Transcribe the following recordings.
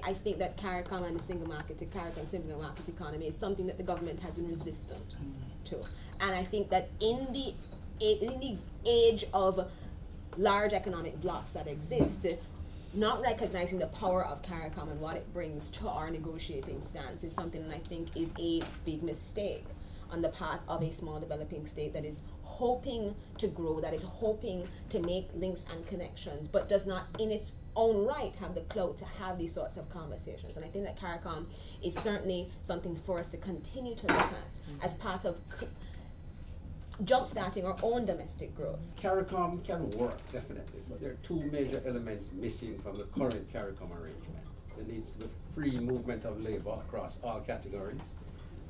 I think that CARICOM and the single market, the CARICOM single market economy is something that the government has been resistant to. And I think that in the age of large economic blocks that exist, not recognizing the power of CARICOM and what it brings to our negotiating stance is something that I think is a big mistake on the part of a small developing state that is hoping to grow, that is hoping to make links and connections, but does not in its own right have the clout to have these sorts of conversations. And I think that CARICOM is certainly something for us to continue to look at as part of jump-starting our own domestic growth. CARICOM can work, definitely, but there are two major elements missing from the current CARICOM arrangement. There needs to be free movement of labor across all categories,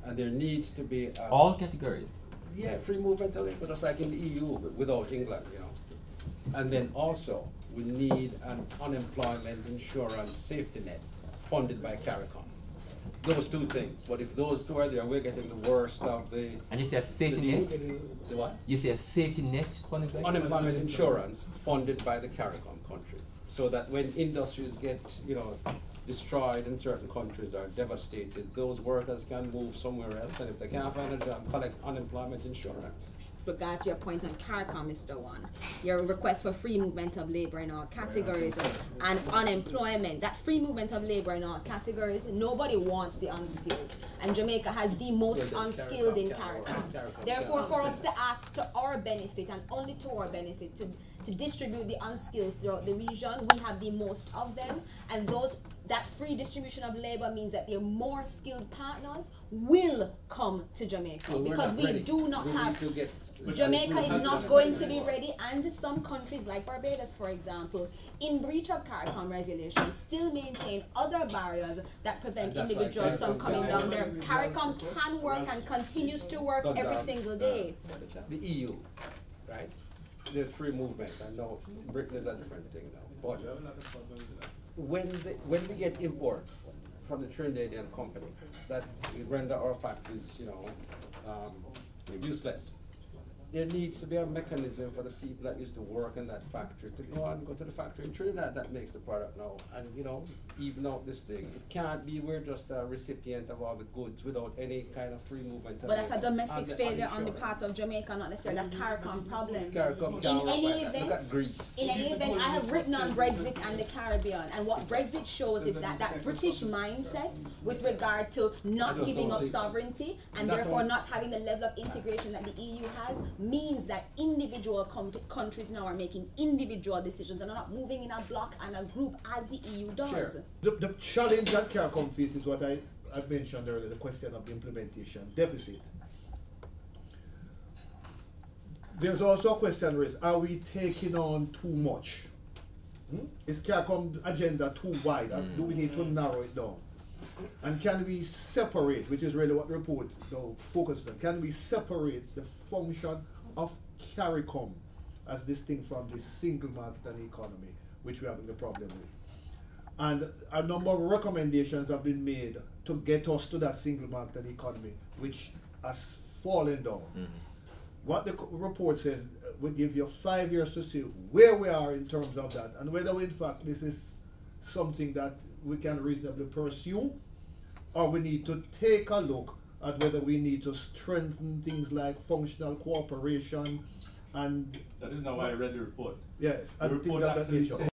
and there needs to be all categories. Yeah, free movement of labor, just like in the EU without England, you know. And then also we need an unemployment insurance safety net funded by CARICOM. Those two things. But if those two are there, we're getting the worst of the. And you say a safety net? The what? You say a safety net funded by unemployment insurance funded by the CARICOM countries, so that when industries get, you know, destroyed in certain countries or devastated, those workers can move somewhere else, and if they can't find a job, collect unemployment insurance. Regard to your point on CARICOM, Mr. One, your request for free movement of labor in all categories and unemployment, that free movement of labor in all categories, nobody wants the unskilled. And Jamaica has the most unskilled in CARICOM. Therefore, for us to ask to our benefit and only to our benefit to distribute the unskilled throughout the region, we have the most of them, and that free distribution of labor means that the more skilled partners will come to Jamaica, because we do not have. Jamaica is not going to be ready, and some countries like Barbados, for example, in breach of CARICOM regulations, still maintain other barriers that prevent individuals from coming down there. CARICOM can work and continues to work every single day. The EU, right? There's free movement. I know Britain is a different thing now, but when we get imports from the Trinidadian company that render our factories, you know, useless, there needs to be a mechanism for the people that used to work in that factory to go to the factory in Trinidad that makes the product now, and, you know, even out this thing. It can't be we're just a recipient of all the goods without any kind of free movement. But that's a domestic failure on the part of Jamaica, not necessarily a CARICOM problem. CARICOM in any event, I have written on Brexit and the Caribbean, and what Brexit shows is that British mindset with regard to not giving up sovereignty and therefore not having the level of integration that the EU has means that individual countries now are making individual decisions and are not moving in a bloc and a group as the EU does. Sure. The challenge that CARICOM faces is what I mentioned earlier, the question of the implementation deficit. There's also a question raised, are we taking on too much? Is CARICOM agenda too wide? Do we need to narrow it down? And can we separate, which is really what the report focuses on, can we separate the function of CARICOM as distinct from the single market and economy, which we're having the problem with? And a number of recommendations have been made to get us to that single market and economy, which has fallen down. What the report says will give you 5 years to see where we are in terms of that, and whether in fact this is something that we can reasonably pursue, or we need to take a look at whether we need to strengthen things like functional cooperation and. That is now why I read the report. Yes, and things of that nature.